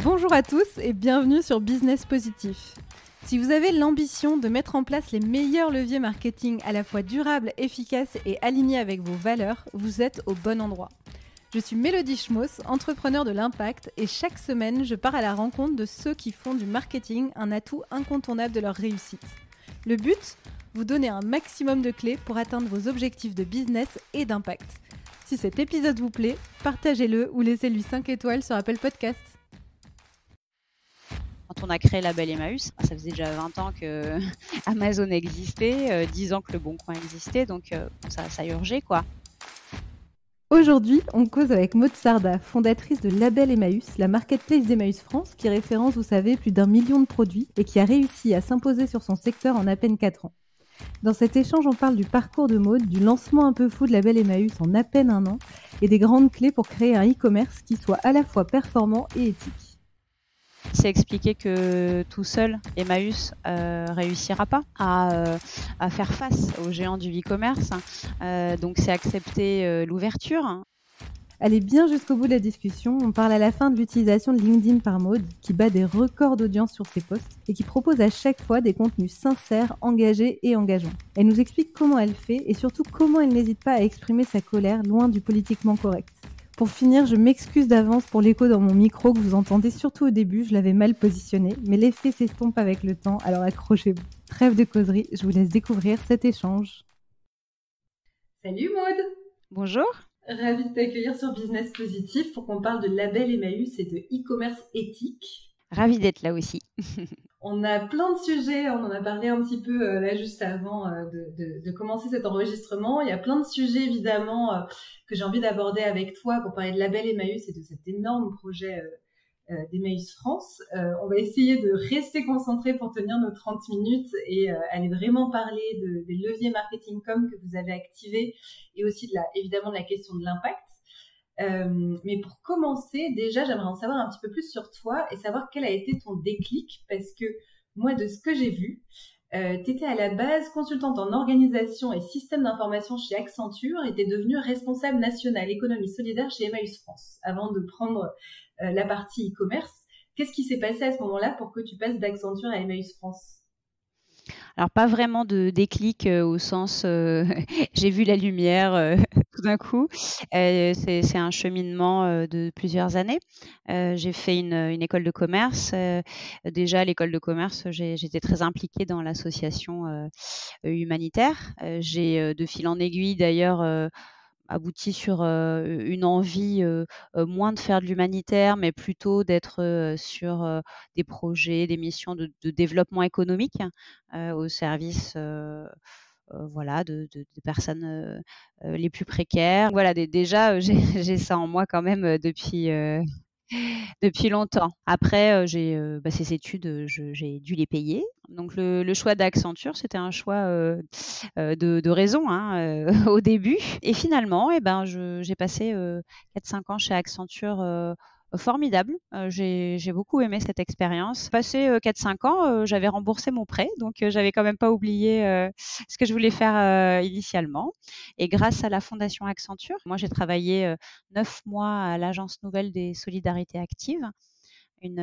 Bonjour à tous et bienvenue sur Business Positif. Si vous avez l'ambition de mettre en place les meilleurs leviers marketing à la fois durables, efficaces et alignés avec vos valeurs, vous êtes au bon endroit. Je suis Mélodie Schmoss, entrepreneur de l'impact, et chaque semaine, je pars à la rencontre de ceux qui font du marketing un atout incontournable de leur réussite. Le but ? Vous donner un maximum de clés pour atteindre vos objectifs de business et d'impact. Si cet épisode vous plaît, partagez-le ou laissez-lui 5 étoiles sur Apple Podcasts. Quand on a créé Label Emmaüs, ça faisait déjà 20 ans que Amazon existait, 10 ans que Le Bon Coin existait, donc ça urgeait, quoi. Aujourd'hui, on cause avec Maud Sarda, fondatrice de Label Emmaüs, la marketplace d'Emmaüs France qui référence, vous savez, plus d'1 million de produits et qui a réussi à s'imposer sur son secteur en à peine 4 ans. Dans cet échange, on parle du parcours de Maud, du lancement un peu fou de Label Emmaüs en à peine 1 an et des grandes clés pour créer un e-commerce qui soit à la fois performant et éthique. C'est expliquer que tout seul, Emmaüs réussira pas à faire face aux géants du e-commerce. Donc c'est accepter l'ouverture. Allez bien jusqu'au bout de la discussion, on parle à la fin de l'utilisation de LinkedIn par Maud, qui bat des records d'audience sur ses posts et qui propose à chaque fois des contenus sincères, engagés et engageants. Elle nous explique comment elle fait et surtout comment elle n'hésite pas à exprimer sa colère loin du politiquement correct. Pour finir, je m'excuse d'avance pour l'écho dans mon micro que vous entendez surtout au début, je l'avais mal positionné, mais l'effet s'estompe avec le temps, alors accrochez-vous. Trêve de causerie, je vous laisse découvrir cet échange. Salut Maud! Bonjour. Ravie de t'accueillir sur Business Positif pour qu'on parle de Label Emmaüs et de e-commerce éthique. Ravie d'être là aussi. On a plein de sujets, on en a parlé un petit peu là juste avant de commencer cet enregistrement. Il y a plein de sujets évidemment que j'ai envie d'aborder avec toi pour parler de Label Emmaüs et de cet énorme projet d'Emmaüs France. On va essayer de rester concentré pour tenir nos 30 minutes et aller vraiment parler des leviers marketing com que vous avez activés et aussi évidemment de la question de l'impact. Mais pour commencer, déjà, j'aimerais en savoir un petit peu plus sur toi et savoir quel a été ton déclic, parce que moi, de ce que j'ai vu, tu étais à la base consultante en organisation et système d'information chez Accenture et tu es devenue responsable nationale économie solidaire chez Emmaüs France avant de prendre la partie e-commerce. Qu'est-ce qui s'est passé à ce moment-là pour que tu passes d'Accenture à Emmaüs France ? Alors pas vraiment de déclic au sens j'ai vu la lumière tout d'un coup. C'est un cheminement de plusieurs années. J'ai fait une école de commerce. Déjà à l'école de commerce, j'étais très impliquée dans l'association humanitaire. J'ai de fil en aiguille d'ailleurs abouti sur une envie moins de faire de l'humanitaire, mais plutôt d'être sur des projets, des missions de développement économique au service voilà, des personnes les plus précaires. Voilà, déjà, j'ai ça en moi quand même depuis longtemps. Après, ces études, j'ai dû les payer. Donc le choix d'Accenture, c'était un choix de raison hein, au début. Et finalement, j'ai passé 4-5 ans chez Accenture formidable. J'ai beaucoup aimé cette expérience. Passé 4-5 ans, j'avais remboursé mon prêt, donc j'avais quand même pas oublié ce que je voulais faire initialement. Et grâce à la Fondation Accenture, moi j'ai travaillé 9 mois à l'Agence Nouvelle des Solidarités Actives, une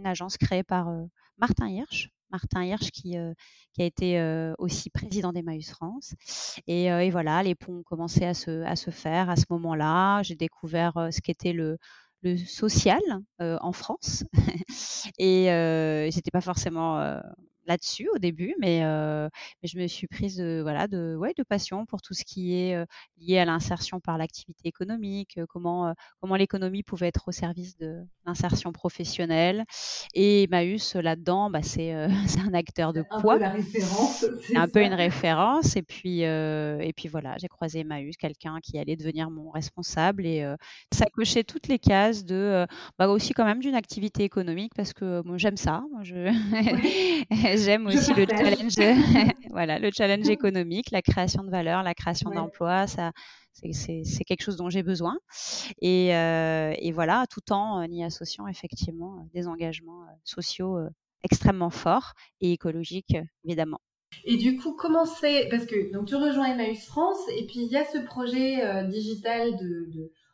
agence créée par Martin Hirsch. Martin Hirsch qui a été aussi président d'Emmaüs France. Et voilà, les ponts ont commencé à se faire à ce moment-là. J'ai découvert ce qu'était le social en France. Et j'étais pas forcément là-dessus au début, mais je me suis prise de passion pour tout ce qui est lié à l'insertion par l'activité économique, comment l'économie pouvait être au service de l'insertion professionnelle. Et Emmaüs, là-dedans, c'est c'est un acteur de un poids. peu la référence, C'est un peu une référence. Et puis voilà, j'ai croisé Emmaüs, quelqu'un qui allait devenir mon responsable. Et ça cochait toutes les cases de aussi quand même d'une activité économique, parce que moi, j'aime ça. Moi, j'aime aussi le challenge, voilà, le challenge économique, la création de valeur, la création d'emplois. Ça, c'est quelque chose dont j'ai besoin. Et voilà, tout en y associant effectivement des engagements sociaux extrêmement forts et écologiques, évidemment. Et du coup, comment c'est, parce que donc tu rejoins Emmaüs France et puis il y a ce projet digital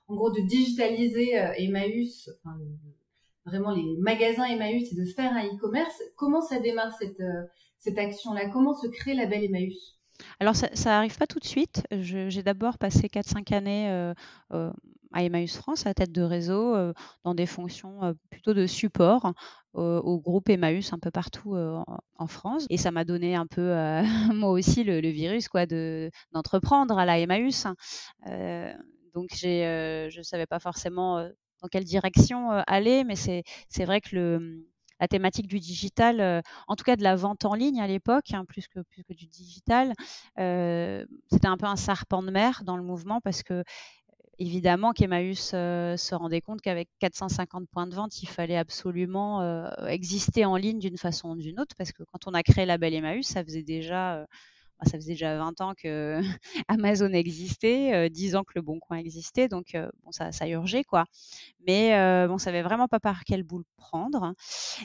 en gros de digitaliser Emmaüs, enfin, vraiment les magasins Emmaüs et de faire un e-commerce. Comment ça démarre cette action-là? Comment se crée Label Emmaüs? Alors ça arrive pas tout de suite. J'ai d'abord passé 4-5 années, à Emmaüs France, à la tête de réseau, dans des fonctions, plutôt de support, au groupe Emmaüs un peu partout, en France, et ça m'a donné un peu, moi aussi le virus quoi d'entreprendre à la Emmaüs. Heu, donc je savais pas forcément, dans quelle direction, aller, mais c'est vrai que la thématique du digital, en tout cas de la vente en ligne à l'époque, hein, plus que du digital, c'était un peu un serpent de mer dans le mouvement parce que évidemment qu'Emmaüs, se rendait compte qu'avec 450 points de vente, il fallait absolument, exister en ligne d'une façon ou d'une autre, parce que quand on a créé Label Emmaüs, ça faisait déjà 20 ans que Amazon existait, 10 ans que Le Bon Coin existait, donc bon ça urgeait quoi. Mais on savait vraiment pas par quel bout le prendre,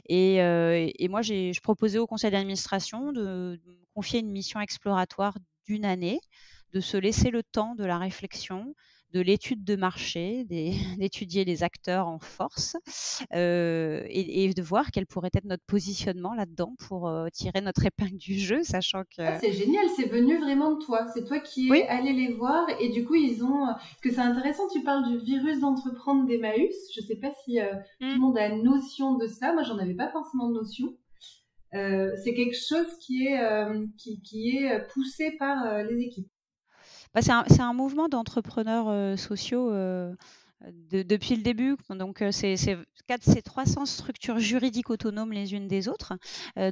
et moi je proposais au conseil d'administration de me confier une mission exploratoire d'1 année, de se laisser le temps de la réflexion, de l'étude de marché, d'étudier les acteurs en force, et de voir quel pourrait être notre positionnement là-dedans pour, tirer notre épingle du jeu, sachant Ah, que c'est génial, c'est venu vraiment de toi. C'est toi qui oui, es allé les voir et du coup, ils ont. Parce que c'est intéressant, tu parles du virus d'entreprendre d'Emmaüs. Je sais pas si tout mmh. le monde a notion de ça. Moi, j'en avais pas forcément de notion. C'est quelque chose qui est poussé par les équipes. Bah, c'est un mouvement d'entrepreneurs, sociaux, depuis le début. Donc, c'est 300 structures juridiques autonomes les unes des autres.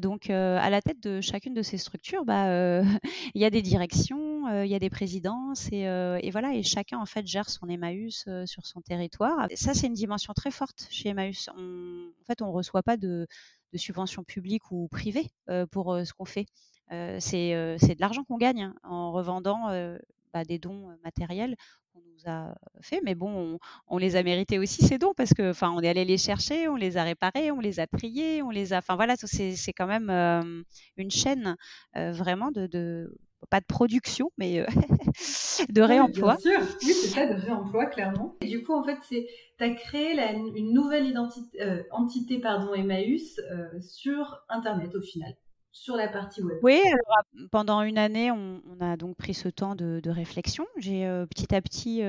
Donc, à la tête de chacune de ces structures, bah, il y a des directions, il y a des présidences, et voilà, et chacun en fait gère son Emmaüs, sur son territoire. Et ça, c'est une dimension très forte chez Emmaüs. En fait, on reçoit pas de subventions publiques ou privées, pour, ce qu'on fait. C'est de l'argent qu'on gagne, hein, en revendant, des dons, matériels qu'on nous a fait. Mais bon, on les a mérités aussi ces dons, parce que, enfin, on est allé les chercher, on les a réparés, on les a triés, enfin voilà, c'est quand même, une chaîne, vraiment de pas de production, mais de Oui, bien réemploi. sûr. Oui, c'est ça, de réemploi, clairement. Et du coup, en fait, tu as créé une nouvelle entité, pardon, Emmaüs, sur Internet, au final, sur la partie web. Oui, alors pendant 1 année, on a donc pris ce temps de réflexion. J'ai, petit à petit,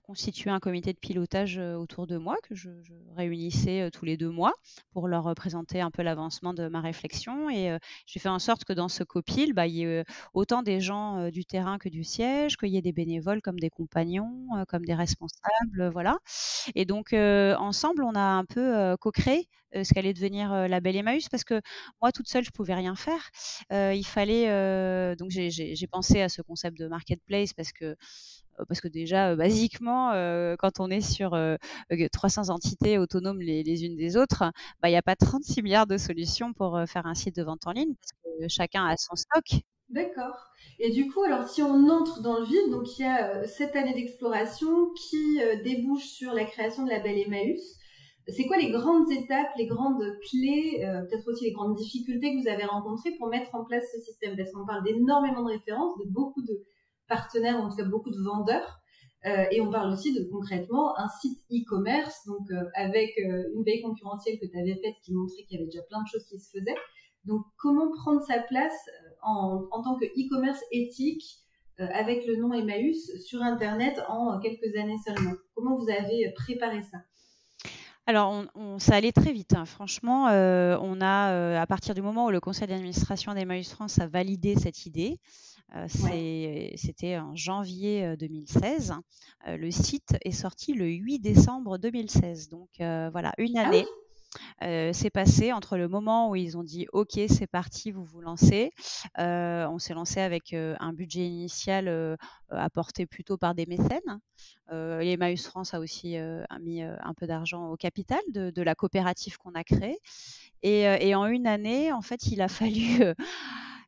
constitué un comité de pilotage, autour de moi, que je réunissais, tous les 2 mois, pour leur, présenter un peu l'avancement de ma réflexion, et j'ai fait en sorte que dans ce copil, il y ait, autant des gens, du terrain que du siège, qu'il y ait des bénévoles comme des compagnons, comme des responsables, voilà. Et donc, ensemble, on a un peu, co-créé, ce qu'allait devenir, Label Emmaüs, parce que moi toute seule je pouvais rien faire. Il fallait, donc j'ai pensé à ce concept de marketplace, parce que déjà, basiquement, quand on est sur, 300 entités autonomes les unes des autres, il y a pas 36 milliards de solutions pour, faire un site de vente en ligne, parce que chacun a son stock. D'accord. Et du coup, alors si on entre dans le vide, donc il y a 7 années d'exploration qui débouche sur la création de Label Emmaüs. C'est quoi les grandes étapes, les grandes clés, peut-être aussi les grandes difficultés que vous avez rencontrées pour mettre en place ce système? Parce qu'on parle d'énormément de références, de beaucoup de partenaires, en tout cas beaucoup de vendeurs. Et on parle aussi de concrètement un site e-commerce, donc avec une veille concurrentielle que tu avais faite qui montrait qu'il y avait déjà plein de choses qui se faisaient. Donc comment prendre sa place en tant que e-commerce éthique avec le nom Emmaüs sur Internet en quelques années seulement? Comment vous avez préparé ça? Alors, ça allait très vite, hein. Franchement, on a, à partir du moment où le conseil d'administration d'Emmaüs France a validé cette idée, Ouais. c'était en janvier, 2016. Le site est sorti le 8 décembre 2016. Donc, voilà, une Ah oui, année. C'est passé entre le moment où ils ont dit: «OK, c'est parti, vous vous lancez». On s'est lancé avec, un budget initial, apporté plutôt par des mécènes. Emmaüs France a aussi, mis, un peu d'argent au capital de la coopérative qu'on a créée, et en 1 année, en fait, il a fallu,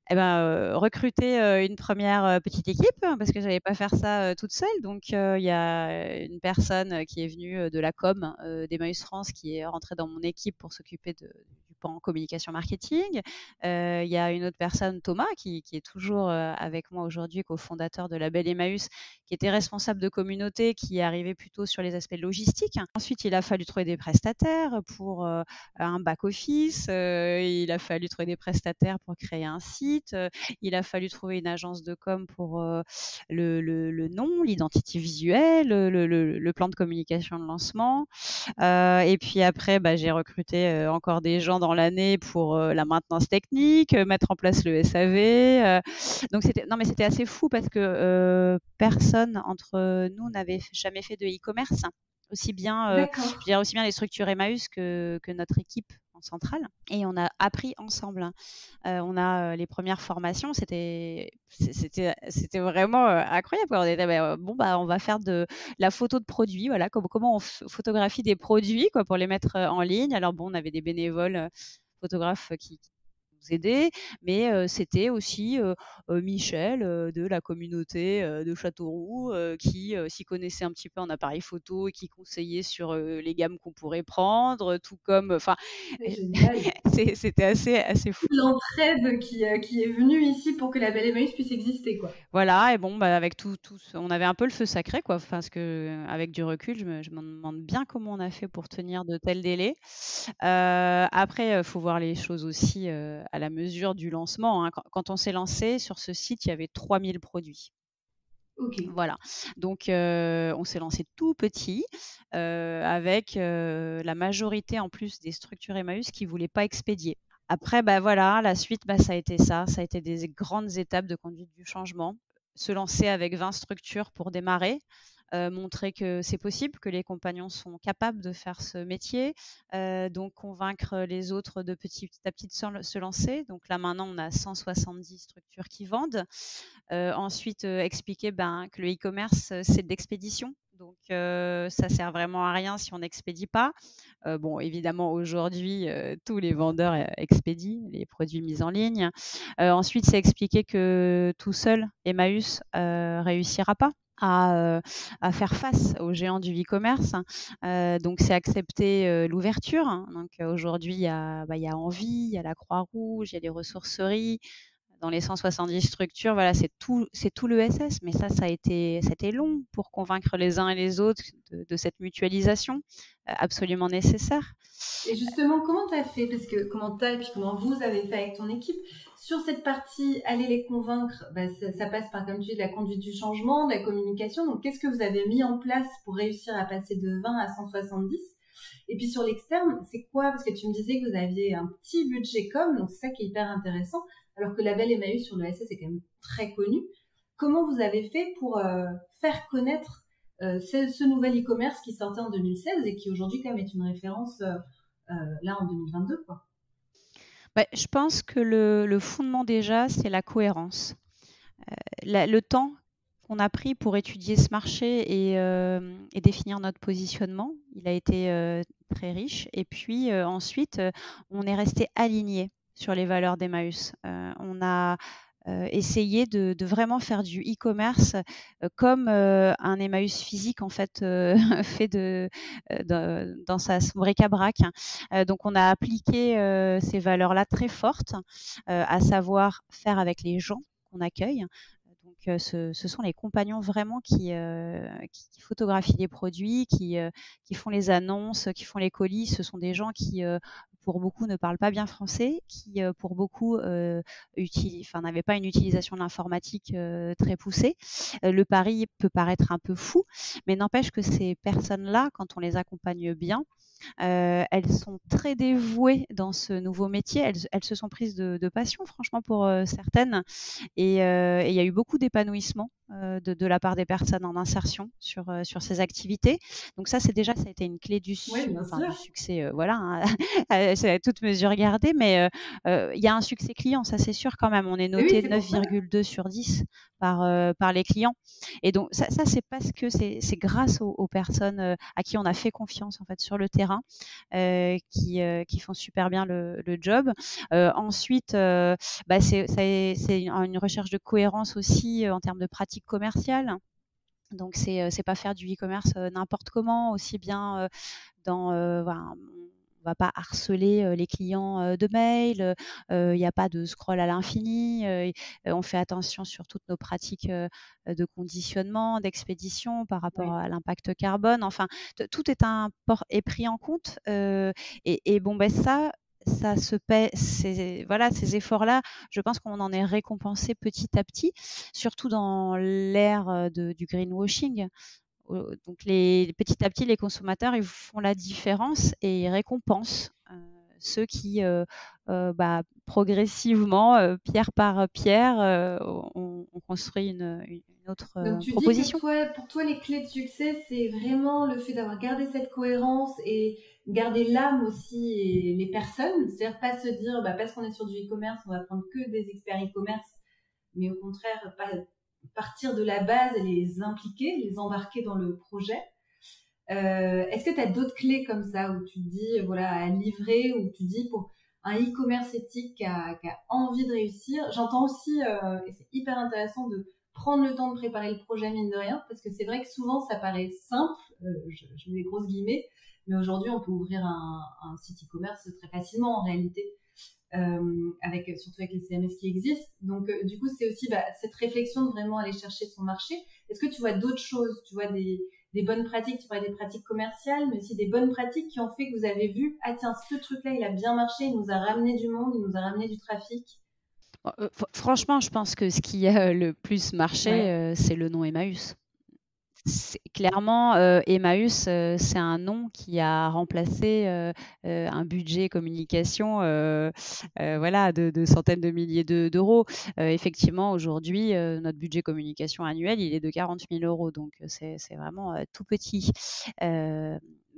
recruter, une première petite équipe, hein, parce que j'allais pas faire ça, toute seule. Donc, il y a une personne, qui est venue, de la com, d'Emmaüs France, qui est rentrée dans mon équipe pour s'occuper du en communication marketing. Il y a une autre personne, Thomas, qui est toujours avec moi aujourd'hui, cofondateur de Label Emmaüs, qui était responsable de communauté, qui est arrivé plutôt sur les aspects logistiques. Ensuite, il a fallu trouver des prestataires pour un back-office. Il a fallu trouver des prestataires pour créer un site. Il a fallu trouver une agence de com pour le nom, l'identité visuelle, le plan de communication de lancement. Et puis après, j'ai recruté encore des gens dans l'année pour la maintenance technique, mettre en place le SAV. Donc c'était assez fou parce que personne entre nous n'avait jamais fait de e-commerce. Aussi bien, je dirais aussi bien les structures Emmaüs que notre équipe en centrale. Et on a appris ensemble. On a les premières formations, c'était vraiment incroyable. On était, on va faire de la photo de produits, voilà, comment on photographie des produits quoi, pour les mettre en ligne. Alors bon, on avait des bénévoles photographes qui nous aidaient, mais c'était aussi Michel de la communauté de Châteauroux qui s'y connaissait un petit peu en appareil photo et qui conseillait sur les gammes qu'on pourrait prendre, tout comme, enfin, c'était assez fou. L'entraide qui est venue ici pour que Label Emmaüs puisse exister, quoi. Voilà, et bon, avec tout, on avait un peu le feu sacré, quoi, parce que avec du recul, je me demande bien comment on a fait pour tenir de tels délais. Après, faut voir les choses aussi à la mesure du lancement, hein. Quand on s'est lancé sur ce site, il y avait 3000 produits. Okay. Voilà, donc on s'est lancé tout petit avec la majorité en plus des structures Emmaüs qui ne voulaient pas expédier. Après, voilà, la suite, ça a été ça. Ça a été des grandes étapes de conduite du changement. Se lancer avec 20 structures pour démarrer, montrer que c'est possible, que les compagnons sont capables de faire ce métier, donc convaincre les autres de petit à petit de se lancer. Donc là, maintenant, on a 170 structures qui vendent. Ensuite, expliquer que le e-commerce, c'est de l'expédition. Donc, ça sert vraiment à rien si on n'expédie pas. Bon, évidemment, aujourd'hui, tous les vendeurs expédient les produits mis en ligne. Ensuite, c'est expliquer que tout seul, Emmaüs réussira pas à faire face aux géants du e-commerce. Donc, c'est accepter l'ouverture. Donc, aujourd'hui, il y a Envie, il y a la Croix-Rouge, il y a les ressourceries. Dans les 170 structures, voilà, c'est tout l'ESS, mais ça a été long pour convaincre les uns et les autres de cette mutualisation absolument nécessaire. Et justement, comment tu as fait? Parce que comment et puis comment vous avez fait avec ton équipe sur cette partie, aller les convaincre, ça passe par, comme tu dis, de la conduite du changement, de la communication. Donc, qu'est-ce que vous avez mis en place pour réussir à passer de 20 à 170? Et puis sur l'externe, c'est quoi? Parce que tu me disais que vous aviez un petit budget com, donc c'est ça qui est hyper intéressant, alors que Label Emmaüs sur le SS est quand même très connu. Comment vous avez fait pour faire connaître ce nouvel e-commerce qui sortait en 2016 et qui aujourd'hui quand même est une référence là en 2022, quoi? Je pense que le fondement déjà, c'est la cohérence. Le temps qu'on a pris pour étudier ce marché et définir notre positionnement, il a été très riche. Et puis ensuite, on est resté aligné sur les valeurs d'Emmaüs. On a essayé de vraiment faire du e-commerce comme un Emmaüs physique en fait fait dans son bric-à-brac. Donc on a appliqué ces valeurs-là très fortes, à savoir faire avec les gens qu'on accueille. Donc ce sont les compagnons vraiment qui photographient les produits, qui font les annonces, qui font les colis. Ce sont des gens qui pour beaucoup ne parlent pas bien français, qui pour beaucoup n'avaient pas une utilisation de l'informatique très poussée. Le pari peut paraître un peu fou, mais n'empêche que ces personnes-là, quand on les accompagne bien, elles sont très dévouées dans ce nouveau métier. Elles se sont prises de passion, franchement, pour certaines. Et il y a eu beaucoup d'épanouissement de la part des personnes en insertion sur ces activités. Donc ça a été une clé du succès. Voilà, c'est à toute mesure gardée, mais il y a un succès client, ça c'est sûr quand même. On est noté 9,2 sur 10 par les clients. Et donc ça c'est parce que c'est grâce aux personnes à qui on a fait confiance en fait sur le terrain, qui font super bien le job. Ensuite, c'est une recherche de cohérence aussi en termes de pratiques commerciales. Donc c'est pas faire du e-commerce n'importe comment, aussi bien on va pas harceler les clients de mails, il n'y a pas de scroll à l'infini, on fait attention sur toutes nos pratiques de conditionnement, d'expédition par rapport Oui. à l'impact carbone. Enfin, tout est pris en compte. Et bon, ben ça se paie, voilà, ces efforts-là, je pense qu'on en est récompensé petit à petit, surtout dans l'ère du greenwashing. Donc petit à petit, les consommateurs, ils font la différence et ils récompensent ceux qui, progressivement, pierre par pierre, ont construit une autre Donc tu dis que proposition. pour toi, les clés de succès, c'est vraiment le fait d'avoir gardé cette cohérence et garder l'âme aussi et les personnes. C'est-à-dire pas se dire, parce qu'on est sur du e-commerce, on va prendre que des experts e-commerce, mais au contraire, partir de la base et les impliquer, les embarquer dans le projet. Est-ce que tu as d'autres clés comme ça où tu te dis, voilà, à livrer, où tu dis pour un e-commerce éthique qui a envie de réussir. J'entends aussi, et c'est hyper intéressant, de prendre le temps de préparer le projet, mine de rien, parce que c'est vrai que souvent ça paraît simple, je mets des grosses guillemets, mais aujourd'hui on peut ouvrir un site e-commerce très facilement en réalité, surtout avec les CMS qui existent. Donc du coup c'est aussi cette réflexion de vraiment aller chercher son marché. Est-ce que tu vois d'autres choses, tu vois des bonnes pratiques, tu parlais des pratiques commerciales, mais aussi des bonnes pratiques qui ont fait que vous avez vu, ah tiens, ce truc-là, il a bien marché, il nous a ramené du monde, il nous a ramené du trafic. Franchement, je pense que ce qui a le plus marché, Ouais. c'est le nom Emmaüs. Clairement, Emmaüs, c'est un nom qui a remplacé un budget communication voilà, de centaines de milliers d'euros. Effectivement, aujourd'hui, notre budget communication annuel, il est de 40 000 euros, donc c'est vraiment tout petit.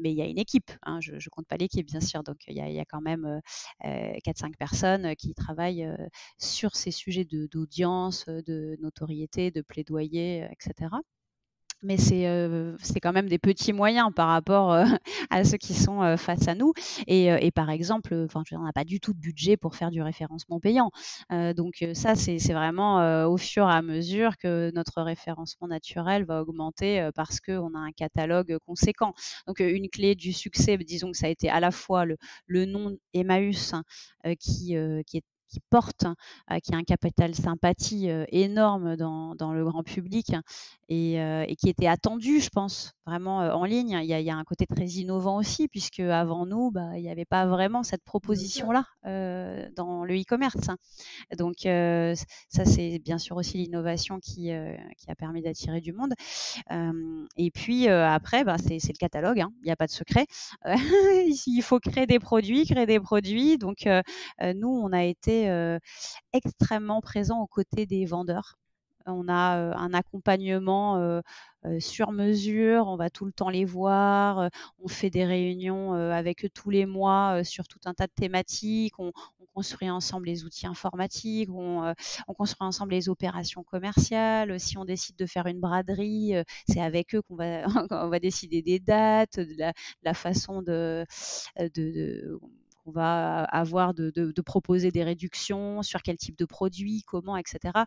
Mais il y a une équipe, hein, je ne compte pas l'équipe, bien sûr. Donc il y a quand même 4-5 personnes qui travaillent sur ces sujets d'audience, de notoriété, de plaidoyer, etc. Mais c'est quand même des petits moyens par rapport à ceux qui sont face à nous. Et par exemple, on n'a pas du tout de budget pour faire du référencement payant. Donc ça, c'est vraiment au fur et à mesure que notre référencement naturel va augmenter parce qu'on a un catalogue conséquent. Donc une clé du succès, disons que ça a été à la fois le nom Emmaüs qui porte, qui a un capital sympathie énorme dans le grand public et qui était attendu, je pense, vraiment en ligne. Il y a un côté très innovant aussi, puisque avant nous, il n'y avait pas vraiment cette Bien sûr. proposition-là dans le e-commerce. Donc ça, c'est bien sûr aussi l'innovation qui a permis d'attirer du monde. Et puis après, c'est le catalogue, hein. Il n'y a pas de secret. Il faut créer des produits. Donc nous, on a été extrêmement présents aux côtés des vendeurs. On a un accompagnement sur mesure, on va tout le temps les voir, on fait des réunions avec eux tous les mois sur tout un tas de thématiques, on construit ensemble les outils informatiques, on construit ensemble les opérations commerciales. Si on décide de faire une braderie, c'est avec eux qu'on va, on va décider des dates, de la façon qu'on va avoir de proposer des réductions, sur quel type de produit, comment, etc.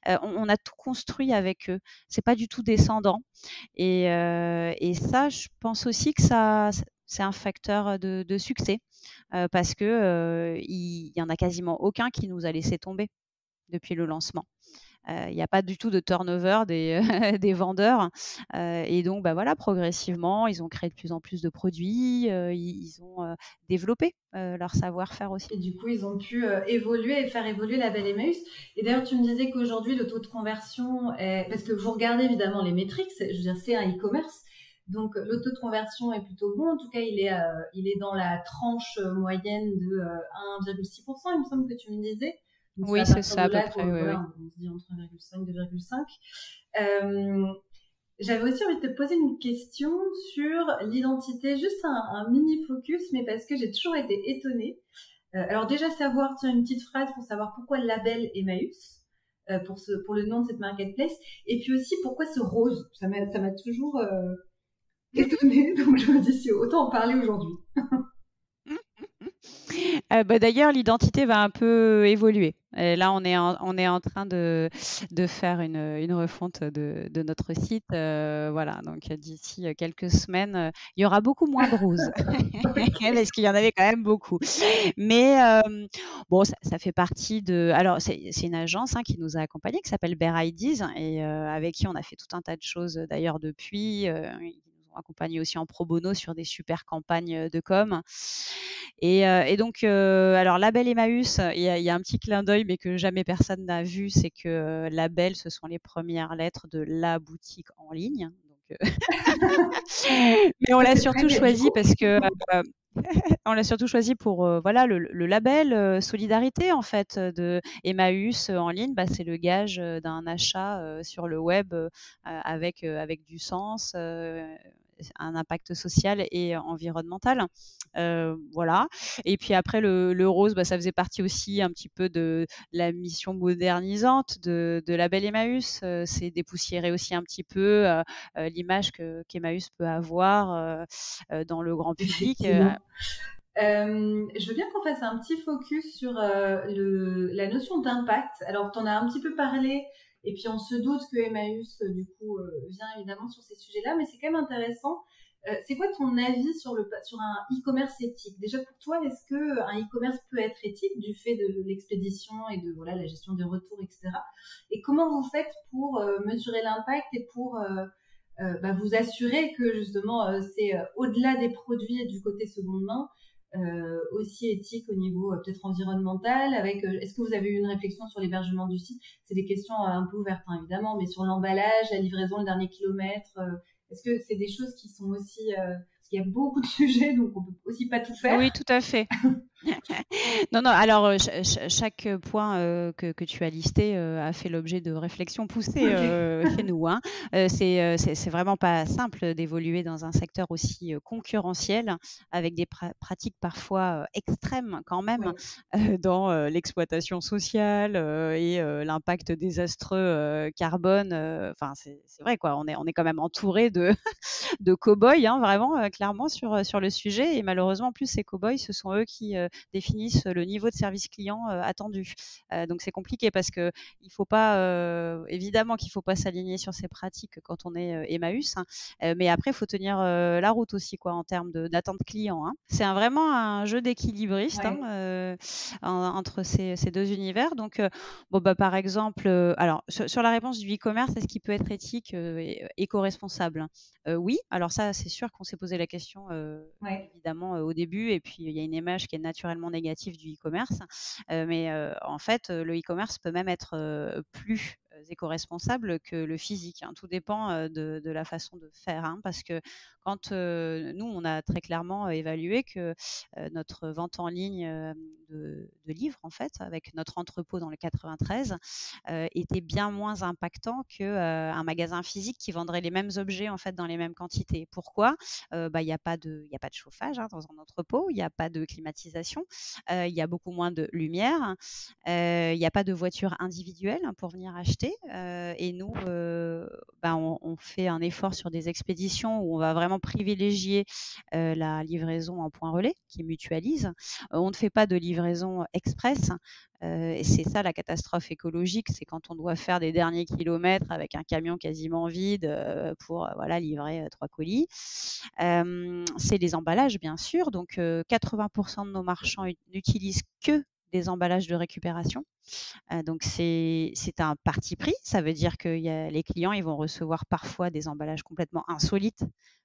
On a tout construit avec eux. C'est pas du tout descendant. Et ça, je pense aussi que c'est un facteur de succès parce que il y en a quasiment aucun qui nous a laissé tomber depuis le lancement. Il n'y a pas du tout de turnover des vendeurs. Et donc, voilà, progressivement, ils ont créé de plus en plus de produits, ils ont développé leur savoir-faire aussi. Et du coup, ils ont pu évoluer et faire évoluer la Belle Emmaüs. Et d'ailleurs, tu me disais qu'aujourd'hui, le taux de conversion parce que vous regardez évidemment les métriques, je veux dire, c'est un e-commerce. Donc, le taux de conversion est plutôt bon. En tout cas, il est dans la tranche moyenne de 1,6%, il me semble que tu me disais. Donc, oui, c'est ça à peu près. Voilà, on se dit entre 1,5 et 2,5. J'avais aussi envie de te poser une question sur l'identité, juste un mini focus, mais parce que j'ai toujours été étonnée. Alors déjà savoir, tiens, une petite phrase pour savoir pourquoi le label Emmaüs, pour le nom de cette marketplace, et puis aussi pourquoi ce rose. Ça m'a toujours étonnée, donc je me dis si autant en parler aujourd'hui. D'ailleurs, l'identité va un peu évoluer. Et là, on est en train de faire une refonte de notre site. Voilà, donc d'ici quelques semaines, il y aura beaucoup moins de roses Ok. parce qu'il y en avait quand même beaucoup. Mais bon, ça fait partie de. Alors, c'est une agence qui nous a accompagnés qui s'appelle Bear Ideas et avec qui on a fait tout un tas de choses d'ailleurs depuis. Ils nous ont accompagnés aussi en pro bono sur des super campagnes de com. Et donc, alors Label Emmaüs, il y a un petit clin d'œil, mais que jamais personne n'a vu, c'est que Label, ce sont les premières lettres de la boutique en ligne. Donc, mais on Ça, l'a c'est très surtout bien. Du choisi coup, parce que on l'a surtout choisi pour voilà le label solidarité en fait de Emmaüs en ligne. Bah, c'est le gage d'un achat sur le web avec du sens, un impact social et environnemental. Voilà. Et puis après, le rose, bah, ça faisait partie aussi un petit peu de la mission modernisante de Label Emmaüs. C'est dépoussiérer aussi un petit peu l'image qu'Emmaüs peut avoir dans le grand public. effectivement. Je veux bien qu'on fasse un petit focus sur la notion d'impact. Alors, tu en as un petit peu parlé, et puis on se doute que Emmaüs, du coup, vient évidemment sur ces sujets-là, mais c'est quand même intéressant. C'est quoi ton avis sur un e-commerce éthique? Déjà, pour toi, est-ce que un e-commerce peut être éthique du fait de l'expédition et de voilà la gestion des retours, etc. Et comment vous faites pour mesurer l'impact et pour vous assurer que justement c'est au-delà des produits du côté seconde main, aussi éthique au niveau peut-être environnemental, avec est-ce que vous avez eu une réflexion sur l'hébergement du site? C'est des questions un peu ouvertes évidemment, mais sur l'emballage, la livraison, le dernier kilomètre, est-ce que c'est des choses qui sont aussi parce qu'il y a beaucoup de sujets, donc on peut aussi pas tout faire. Oui, tout à fait. Non, non, alors chaque point que tu as listé a fait l'objet de réflexions poussées Ok. chez nous, hein. C'est vraiment pas simple d'évoluer dans un secteur aussi concurrentiel, avec des pratiques parfois extrêmes quand même, Oui. dans l'exploitation sociale et l'impact désastreux carbone. Enfin, c'est vrai, quoi. On est quand même entouré de cow-boys, vraiment, clairement, sur le sujet. Et malheureusement, en plus, ces cow-boys, ce sont eux qui définissent le niveau de service client attendu. Donc, c'est compliqué parce que il faut pas, évidemment qu'il ne faut pas s'aligner sur ces pratiques quand on est Emmaüs, mais après, il faut tenir la route aussi, quoi, en termes d'attente client, hein. C'est vraiment un jeu d'équilibriste Ouais. entre ces deux univers. Donc, bon, bah, par exemple, alors, sur la réponse du e-commerce, est-ce qu'il peut être éthique et éco-responsable? Oui, alors ça, c'est sûr qu'on s'est posé la question Ouais. évidemment au début, et puis il y a une image qui est naturellement négative du e-commerce, mais en fait, le e-commerce peut même être plus éco-responsable que le physique, hein. Tout dépend de la façon de faire, hein, parce que quand nous, on a très clairement évalué que notre vente en ligne de livres, en fait, avec notre entrepôt dans le 93, était bien moins impactant qu'un magasin physique qui vendrait les mêmes objets en fait dans les mêmes quantités. Pourquoi? Il n'y a pas de chauffage dans un entrepôt, il n'y a pas de climatisation, il y a beaucoup moins de lumière, il n'y a pas de voiture individuelle pour venir acheter. Et nous, on fait un effort sur des expéditions où on va vraiment privilégier la livraison en point relais qui mutualise. On ne fait pas de livraison express. Et c'est ça la catastrophe écologique, c'est quand on doit faire des derniers kilomètres avec un camion quasiment vide pour voilà, livrer 3 colis. C'est les emballages, bien sûr. Donc 80% de nos marchands n'utilisent que des emballages de récupération. Donc c'est un parti pris. Ça veut dire que les clients ils vont recevoir parfois des emballages complètement insolites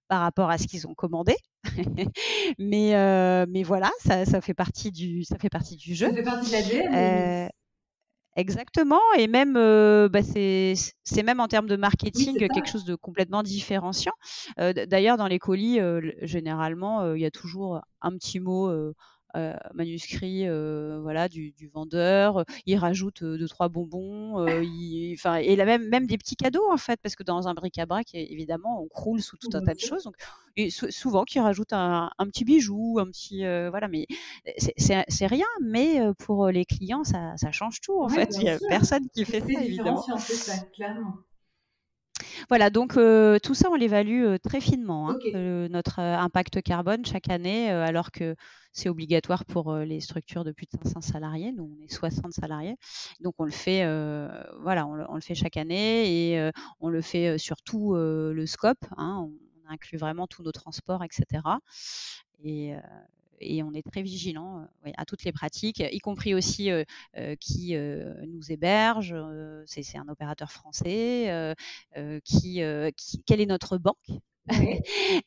par rapport à ce qu'ils ont commandé. Mais voilà, ça fait partie du jeu. Ça fait partie de l'ADN, limite. Euh, Exactement, et même c'est même en termes de Oui, c'est marketing quelque ça. chose de complètement différenciant. D'ailleurs, dans les colis, généralement, il y a toujours un petit mot manuscrit, voilà, du vendeur. Il rajoute deux trois bonbons, enfin, et là même des petits cadeaux en fait, parce que dans un bric-à-brac, évidemment, on croule sous tout un Bien tas de sûr. choses. Donc, et souvent, qui rajoute un petit bijou, un petit voilà, mais c'est rien, mais pour les clients, ça change tout en Oui, fait. bien Il y a sûr. personne qui fait C'est ça évidemment. différenciant, c'est ça, clairement. Voilà, donc tout ça, on l'évalue très finement, hein, Ok. notre impact carbone chaque année, alors que c'est obligatoire pour les structures de plus de 500 salariés. Nous, on est 60 salariés. Donc, on le fait, voilà, on le fait chaque année et on le fait sur tout le scope, hein. On inclut vraiment tous nos transports, etc. Et, euh, et on est très vigilant ouais, à toutes les pratiques, y compris aussi qui nous héberge. C'est un opérateur français. Quelle est notre banque? Ouais.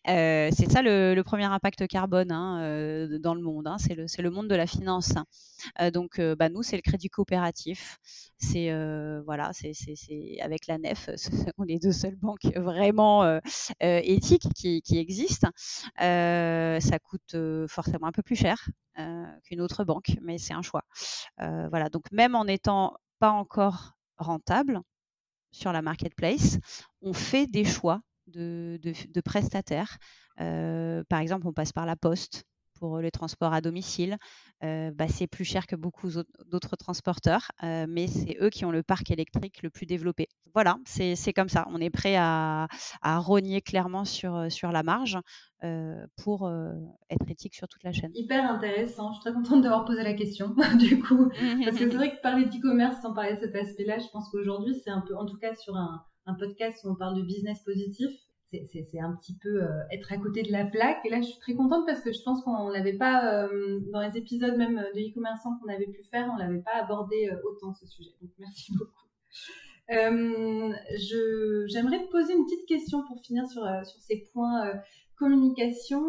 C'est ça le premier impact carbone hein, dans le monde. Hein, c'est le monde de la finance. Donc, bah, nous, c'est le crédit coopératif. C'est voilà, c'est avec la Nef, ce sont les deux seules banques vraiment éthiques qui existent. Ça coûte forcément un peu plus cher qu'une autre banque, mais c'est un choix. Voilà, donc même en n'étant pas encore rentable sur la marketplace, on fait des choix de prestataires. Par exemple, on passe par la poste pour les transports à domicile. Bah, c'est plus cher que beaucoup d'autres transporteurs, mais c'est eux qui ont le parc électrique le plus développé. Voilà, c'est comme ça. On est prêt à rogner clairement sur la marge pour être éthique sur toute la chaîne. Hyper intéressant. Je suis très contente d'avoir posé la question, du coup. Parce que c'est vrai que parler d'e-commerce sans parler de cet aspect-là, je pense qu'aujourd'hui, c'est un peu, en tout cas sur un podcast où on parle de business positif, c'est un petit peu être à côté de la plaque. Et là, je suis très contente parce que je pense qu'on l'avait pas, dans les épisodes même de e-commerçants qu'on avait pu faire, on l'avait pas abordé autant ce sujet. Donc, merci beaucoup. J'aimerais te poser une petite question pour finir sur ces points communication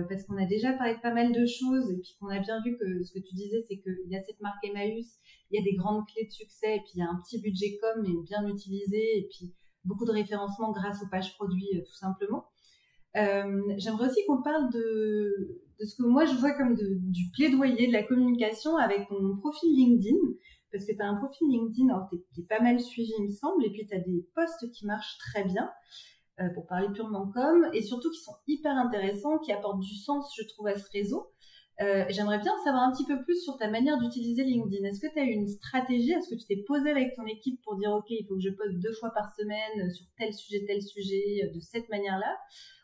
parce qu'on a déjà parlé de pas mal de choses et puis qu'on a bien vu que ce que tu disais c'est qu'il y a cette marque Emmaüs, il y a des grandes clés de succès et puis il y a un petit budget com mais bien utilisé et puis beaucoup de référencement grâce aux pages produits tout simplement. J'aimerais aussi qu'on parle de ce que moi je vois comme du plaidoyer de la communication avec ton profil LinkedIn, parce que tu as un profil LinkedIn, alors t'es pas mal suivi il me semble, et puis tu as des posts qui marchent très bien, pour parler purement com, et surtout qui sont hyper intéressants, qui apportent du sens je trouve à ce réseau. J'aimerais bien savoir un petit peu plus sur ta manière d'utiliser LinkedIn. Est-ce que tu as eu une stratégie? Est-ce que tu t'es posé avec ton équipe pour dire ok, il faut que je poste 2 fois par semaine sur tel sujet, de cette manière-là?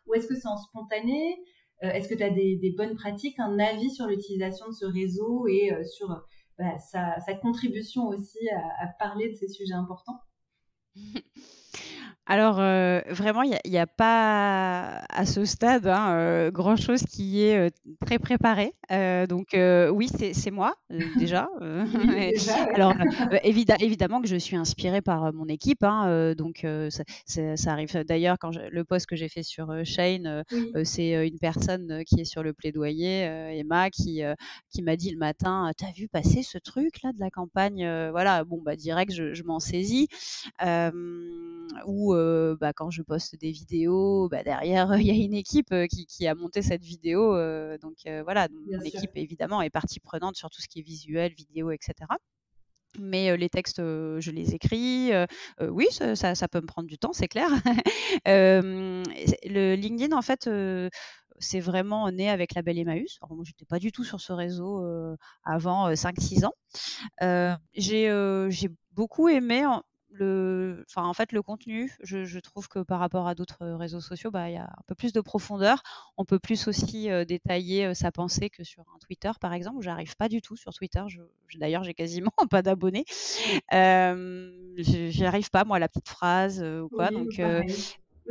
Ou est-ce que c'est en spontané? Est-ce que tu as des bonnes pratiques, un avis sur l'utilisation de ce réseau et sur sa contribution aussi à parler de ces sujets importants? Alors, vraiment, il y a pas à ce stade, hein, grand-chose qui est, très préparé. Donc, oui, c'est moi, déjà, Oui, et déjà, ouais. alors, évidemment que je suis inspirée par, mon équipe, hein, donc, ça arrive d'ailleurs quand le post que j'ai fait sur, Shein, Oui, c'est, une personne, qui est sur le plaidoyer, Emma, qui m'a dit le matin: «Tu as vu passer ce truc-là de la campagne?» Voilà, bon, bah, direct, je m'en saisis. Ou bah, quand je poste des vidéos, bah, derrière il y a une équipe qui a monté cette vidéo, donc voilà, donc bien mon sûr. équipe évidemment est partie prenante sur tout ce qui est visuel, vidéo, etc. Mais les textes, je les écris. Oui, ça peut me prendre du temps, c'est clair. Le LinkedIn, en fait, c'est vraiment né avec la Belle Emmaüs. Alors moi, j'étais pas du tout sur ce réseau avant 5-6 ans. J'ai beaucoup aimé en fait, le contenu. Je trouve que par rapport à d'autres réseaux sociaux, bah, il y a un peu plus de profondeur. On peut plus aussi détailler sa pensée que sur un Twitter, par exemple. J'arrive pas du tout sur Twitter. D'ailleurs, j'ai quasiment pas d'abonnés. J'y arrive pas, moi, à la petite phrase ou quoi. Oui, Donc pareil.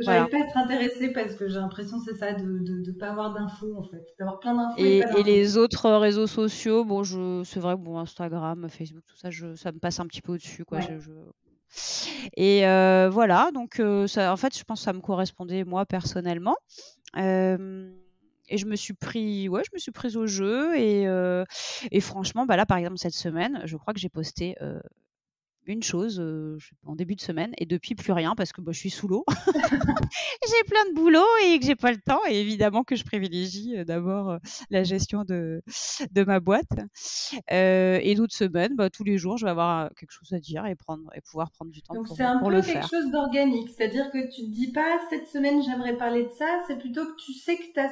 voilà. J'arrive pas à être intéressée parce que j'ai l'impression que c'est ça, de pas avoir d'infos en fait, d'avoir plein d'infos et pas Et d'infos. les autres réseaux sociaux, bon, c'est vrai que bon, Instagram, Facebook, tout ça, ça me passe un petit peu au-dessus, quoi. Ouais. Et voilà, donc ça, en fait, je pense que ça me correspondait moi personnellement. Et je me suis prise au jeu et franchement, bah là, par exemple, cette semaine, je crois que j'ai posté une chose en début de semaine et depuis plus rien parce que bah, je suis sous l'eau. J'ai plein de boulot et que j'ai pas le temps et évidemment que je privilégie d'abord la gestion de ma boîte. Et d'autres semaines, bah, tous les jours, je vais avoir quelque chose à dire et pouvoir prendre du temps Donc c'est un pour le peu quelque faire. chose d'organique, c'est-à-dire que tu te dis pas cette semaine j'aimerais parler de ça, c'est plutôt que tu sais que tu as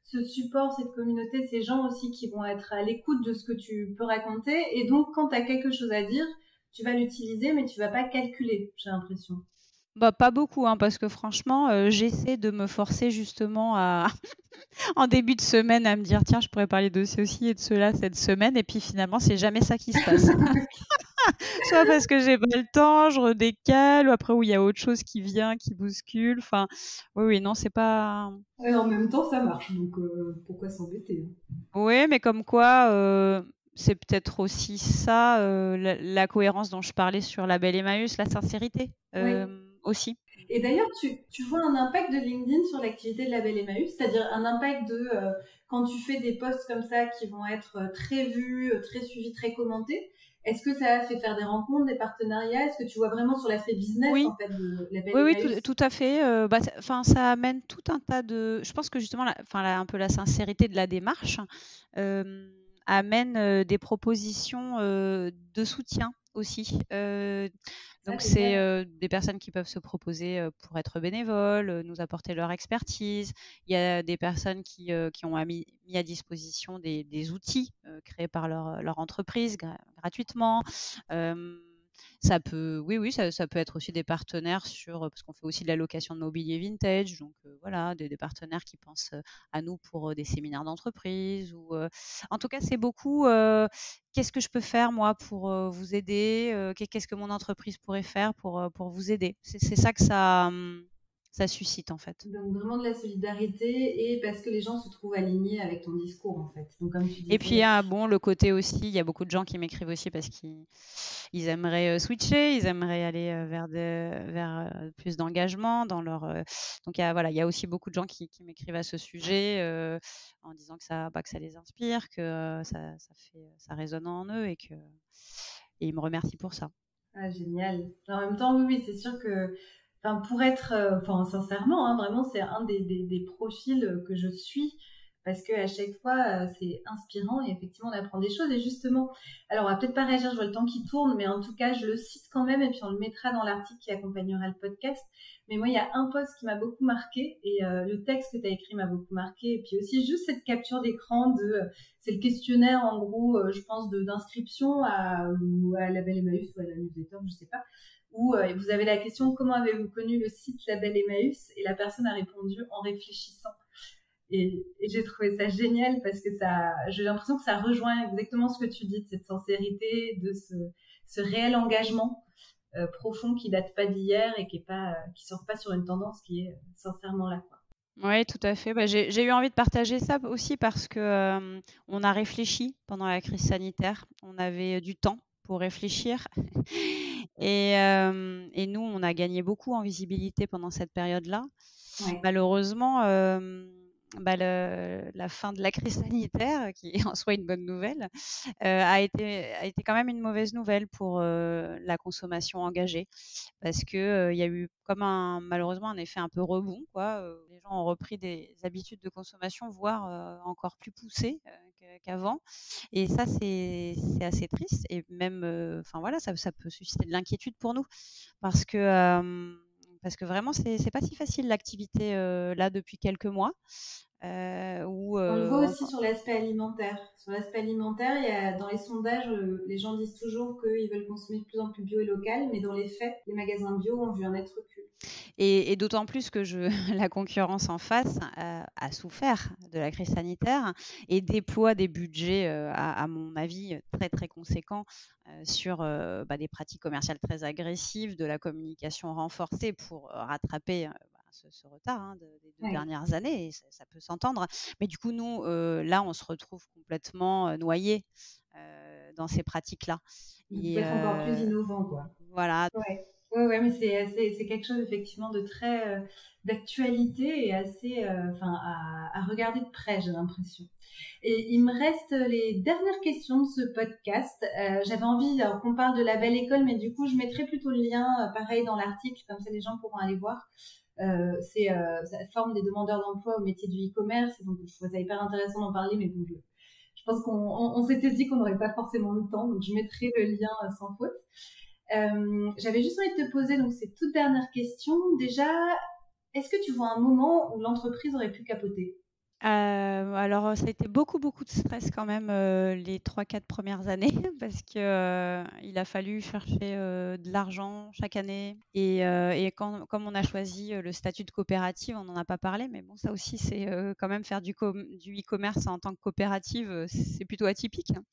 ce support, cette communauté, ces gens aussi qui vont être à l'écoute de ce que tu peux raconter et donc quand tu as quelque chose à dire, tu vas l'utiliser, mais tu vas pas calculer, j'ai l'impression. Bah, pas beaucoup, hein, parce que franchement, j'essaie de me forcer justement à en début de semaine à me dire: «Tiens, je pourrais parler de ceci et de cela cette semaine» et puis finalement, c'est jamais ça qui se passe. Soit parce que j'ai pas le temps, je redécale, ou après où il y a autre chose qui vient, qui bouscule. Enfin, oui, oui, non, c'est pas. Ouais, en même temps, ça marche, donc pourquoi s'embêter, hein. Oui, mais comme quoi, c'est peut-être aussi ça, la cohérence dont je parlais sur La Belle Emmaüs, la sincérité, Oui. aussi. Et d'ailleurs, tu vois un impact de LinkedIn sur l'activité de Label Emmaüs, c'est-à-dire un impact de quand tu fais des posts comme ça qui vont être très vus, très suivis, très commentés. Est-ce que ça fait faire des rencontres, des partenariats? Est-ce que tu vois vraiment sur l'aspect business Oui, en fait de Label oui, oui, Emmaüs? tout à fait. Bah, enfin, ça amène tout un tas de. Je pense que justement, enfin, un peu la sincérité de la démarche amène des propositions de soutien aussi. Ça, Donc, c'est génial. des personnes qui peuvent se proposer pour être bénévoles, nous apporter leur expertise. Il y a des personnes qui ont mis à disposition des outils créés par leur entreprise gratuitement. Euh, Ça peut, oui, oui, ça peut être aussi des partenaires parce qu'on fait aussi de la location de mobilier vintage, donc voilà, des partenaires qui pensent à nous pour des séminaires d'entreprise ou, en tout cas, c'est beaucoup. Qu'est-ce que je peux faire moi pour vous aider? Qu'est-ce que mon entreprise pourrait faire pour vous aider? C'est ça que ça suscite en fait. Donc vraiment de la solidarité et parce que les gens se trouvent alignés avec ton discours en fait. Donc comme tu Et puis, disais, bon, le côté aussi, il y a beaucoup de gens qui m'écrivent aussi parce qu'ils aimeraient switcher, ils aimeraient aller vers plus d'engagement dans leur. Donc, voilà, il y a aussi beaucoup de gens qui m'écrivent à ce sujet en disant que ça les inspire, que ça résonne en eux et ils me remercient pour ça. ah, génial. En même temps, oui, oui, c'est sûr que, enfin, pour être, enfin, sincèrement, hein, vraiment, c'est un des profils que je suis parce que à chaque fois, c'est inspirant et effectivement, on apprend des choses. Et justement, alors, on va peut-être pas réagir, je vois le temps qui tourne, mais en tout cas, je le cite quand même et puis on le mettra dans l'article qui accompagnera le podcast. Mais moi, il y a un post qui m'a beaucoup marqué et le texte que tu as écrit m'a beaucoup marqué. Et puis aussi, juste cette capture d'écran c'est le questionnaire en gros, je pense, d'inscription à Label Emmaüs ou à la newsletter, je sais pas, où vous avez la question comment avez-vous connu le site Label Emmaüs et la personne a répondu en réfléchissant. Et j'ai trouvé ça génial parce que j'ai l'impression que ça rejoint exactement ce que tu dis de cette sincérité, de ce réel engagement profond qui date pas d'hier et qui sort pas sur une tendance qui est sincèrement là, quoi. Oui, tout à fait. Bah, j'ai eu envie de partager ça aussi parce que on a réfléchi pendant la crise sanitaire. On avait du temps pour réfléchir et nous, on a gagné beaucoup en visibilité pendant cette période-là. Ouais. Malheureusement, la fin de la crise sanitaire, qui est en soi une bonne nouvelle, a été quand même une mauvaise nouvelle pour la consommation engagée. Parce que il y a eu comme malheureusement un effet un peu rebond, quoi. Les gens ont repris des habitudes de consommation, voire encore plus poussées qu'avant. Et ça, c'est assez triste. Et même, enfin voilà, ça peut susciter de l'inquiétude pour nous. Parce que, parce que vraiment, c'est pas si facile l'activité là depuis quelques mois. Où On le voit aussi sur l'aspect alimentaire. Sur l'aspect alimentaire, dans les sondages, les gens disent toujours qu'ils veulent consommer de plus en plus bio et local, mais dans les faits, les magasins bio ont vu un net recul. Et d'autant plus que la concurrence en face a souffert de la crise sanitaire et déploie des budgets, à mon avis, très très conséquents sur des pratiques commerciales très agressives, de la communication renforcée pour rattraper ce retard des 2 dernières années. Et ça peut s'entendre. Mais du coup, nous, là, on se retrouve complètement noyés dans ces pratiques-là. Il faut Et être encore plus innovant, quoi. voilà. Ouais. Ouais, ouais, mais c'est quelque chose effectivement de très d'actualité et assez, enfin, à regarder de près, j'ai l'impression. Et il me reste les dernières questions de ce podcast. J'avais envie alors, qu'on parle de la belle école, mais du coup, je mettrai plutôt le lien, pareil, dans l'article, comme ça les gens pourront aller voir. Ça forme des demandeurs d'emploi au métier du e-commerce, donc je trouvais ça hyper intéressant d'en parler, mais bon, je pense qu'on s'était dit qu'on n'aurait pas forcément le temps, donc je mettrai le lien sans faute. J'avais juste envie de te poser donc ces toutes dernières questions. Déjà, est-ce que tu vois un moment où l'entreprise aurait pu capoter? Alors, ça a été beaucoup, beaucoup de stress quand même, les 3-4 premières années parce que, il a fallu chercher, de l'argent chaque année et comme on a choisi, le statut de coopérative, on n'en a pas parlé, mais bon, ça aussi, c'est, quand même faire du e-commerce en tant que coopérative, c'est plutôt atypique, hein.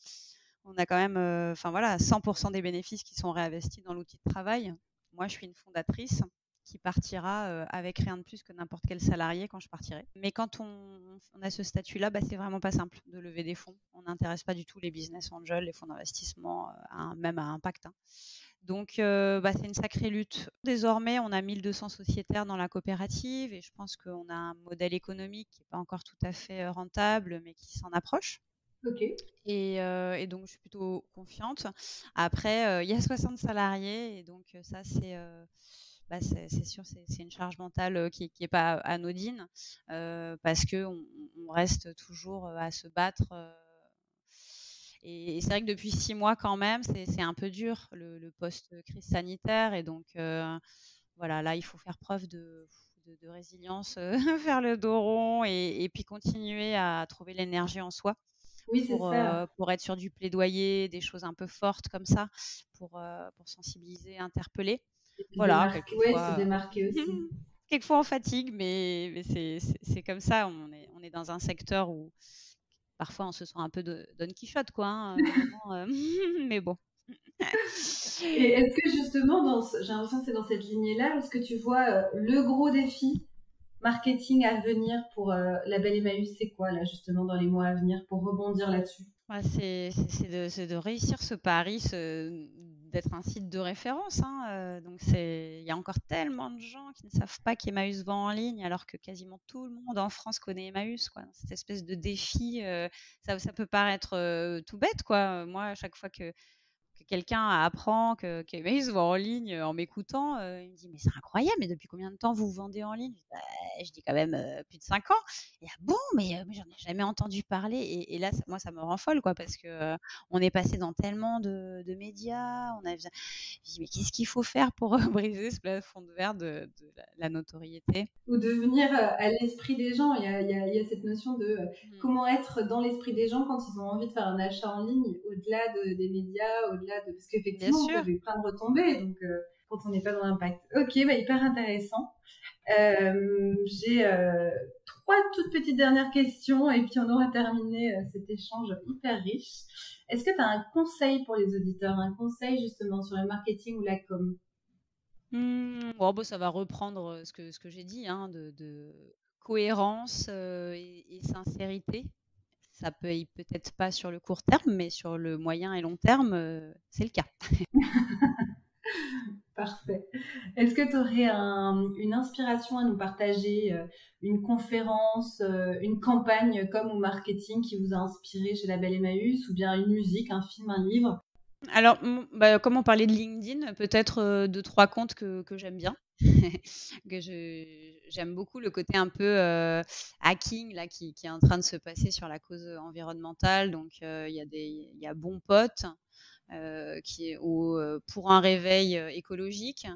On a quand même, enfin voilà, 100 des bénéfices qui sont réinvestis dans l'outil de travail. Moi, je suis une fondatrice qui partira avec rien de plus que n'importe quel salarié quand je partirai. Mais quand on a ce statut-là, c'est vraiment pas simple de lever des fonds. On n'intéresse pas du tout les business angels, les fonds d'investissement, même à impact, hein. Donc, c'est une sacrée lutte. Désormais, on a 1200 sociétaires dans la coopérative et je pense qu'on a un modèle économique qui n'est pas encore tout à fait rentable, mais qui s'en approche. Ok. Et donc, je suis plutôt confiante. Après, il y a 60 salariés et donc ça, c'est sûr, c'est une charge mentale qui est pas anodine parce qu'on on reste toujours à se battre. Et c'est vrai que depuis 6 mois, quand même, c'est un peu dur le post-crise sanitaire. Et donc, voilà, là, il faut faire preuve de résilience, faire le dos rond et puis continuer à trouver l'énergie en soi Oui, c'est ça. pour être sur du plaidoyer, des choses un peu fortes comme ça, pour sensibiliser, interpeller. Et puis Voilà, ouais, se quelquefois, démarquer aussi. quelquefois on fatigue, mais c'est comme ça. On est dans un secteur où parfois on se sent un peu Don Quichotte, quoi, hein, vraiment, mais bon. Et est-ce que justement, j'ai l'impression que c'est dans cette lignée-là, est-ce que tu vois le gros défi marketing à venir pour Label Emmaüs, c'est quoi là justement dans les mois à venir pour rebondir là-dessus? Ouais, c'est de réussir ce pari, d'être un site de référence, hein. Donc il y a encore tellement de gens qui ne savent pas qu'Emmaüs vend en ligne, alors que quasiment tout le monde en France connaît Emmaüs, quoi. Cette espèce de défi, ça peut paraître tout bête, quoi. Moi, à chaque fois que quelqu'un apprend qu'Emmaüs vend en ligne en m'écoutant, il me dit: «Mais c'est incroyable, mais depuis combien de temps vous vendez en ligne?» Je dis: «Quand même, plus de 5 ans». Et «Ah bon? Mais j'en ai jamais entendu parler». Et là, moi, ça me rend folle, quoi, parce que, on est passé dans tellement de médias. Je dis: «Mais qu'est-ce qu'il faut faire pour briser ce plafond de verre de la notoriété?» Ou de venir à l'esprit des gens. Il y a cette notion de comment être dans l'esprit des gens quand ils ont envie de faire un achat en ligne, au-delà des médias, au-delà de... Parce Bien qu'effectivement, ça sûr. fait plein de retombées, donc quand on n'est pas dans l'impact. Ok, hyper intéressant. J'ai 3 toutes petites dernières questions et puis on aura terminé cet échange hyper riche. Est-ce que tu as un conseil pour les auditeurs, un conseil justement sur le marketing ou la com? Bon, ça va reprendre ce que j'ai dit, hein, de cohérence et sincérité. Ça paye peut-être pas sur le court terme, mais sur le moyen et long terme, c'est le cas. Parfait. Est-ce que tu aurais une inspiration à nous partager, une conférence, une campagne com ou marketing qui vous a inspiré chez Label Emmaüs, ou bien une musique, un film, un livre? Alors, comme on parlait de LinkedIn, peut-être 2-3 comptes que j'aime bien. J'aime beaucoup le côté un peu hacking là, qui est en train de se passer sur la cause environnementale. Donc, il y a Bon Pote qui est pour un réveil écologique.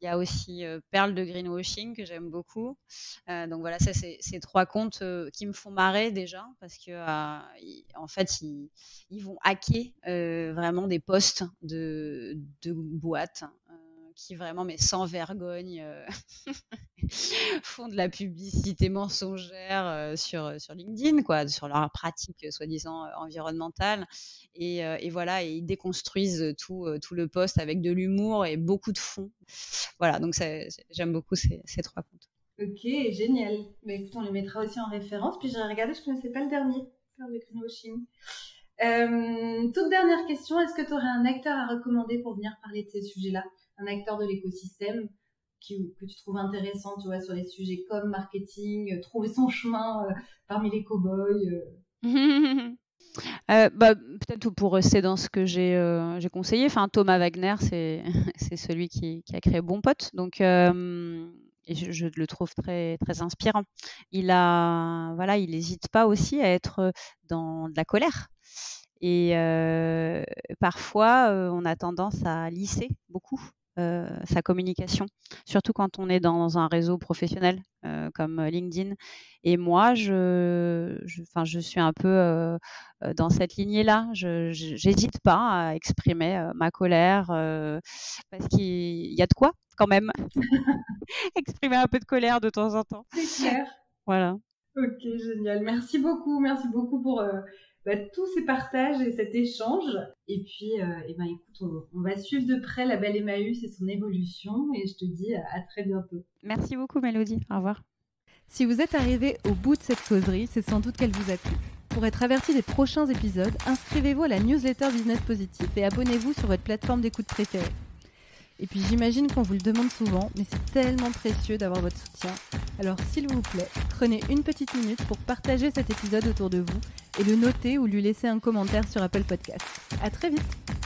Il y a aussi Perle de greenwashing que j'aime beaucoup. Donc voilà, ça c'est 3 comptes qui me font marrer déjà parce que en fait ils vont hacker vraiment des posts de boîtes qui vraiment, mais sans vergogne, font de la publicité mensongère sur LinkedIn, quoi, sur leurs pratiques soi-disant environnementales. Et voilà, et ils déconstruisent tout le post avec de l'humour et beaucoup de fond. Voilà, donc j'aime beaucoup ces 3 comptes. Ok, génial. Écoute, on les mettra aussi en référence. Puis j'ai regardé, je ne connaissais pas le dernier, Perle de greenwashing. Toute dernière question, est-ce que tu aurais un acteur à recommander pour venir parler de ces sujets-là? Un acteur de l'écosystème que tu trouves intéressant, tu vois, sur les sujets comme marketing, trouver son chemin parmi les cow-boys. Peut-être pour rester dans ce que j'ai conseillé, enfin Thomas Wagner, c'est celui qui a créé Bon Pote, donc et je le trouve très très inspirant. Il n'hésite pas aussi à être dans de la colère. Et parfois, on a tendance à lisser beaucoup sa communication, surtout quand on est dans un réseau professionnel comme LinkedIn. Et moi, je suis un peu dans cette lignée-là. J'hésite pas à exprimer ma colère parce qu'il y a de quoi quand même exprimer un peu de colère de temps en temps. C'est clair. Voilà. Ok, génial. Merci beaucoup pour tous ces partages et cet échange. Et puis, écoute, on va suivre de près la belle Emmaüs et son évolution. Et je te dis à très bientôt. Merci beaucoup, Mélodie. Au revoir. Si vous êtes arrivé au bout de cette causerie, c'est sans doute qu'elle vous a plu. Pour être averti des prochains épisodes, inscrivez-vous à la newsletter Business Positif et abonnez-vous sur votre plateforme d'écoute préférée. Et puis j'imagine qu'on vous le demande souvent, mais c'est tellement précieux d'avoir votre soutien. Alors s'il vous plaît, prenez une petite minute pour partager cet épisode autour de vous et le noter ou lui laisser un commentaire sur Apple Podcasts. À très vite!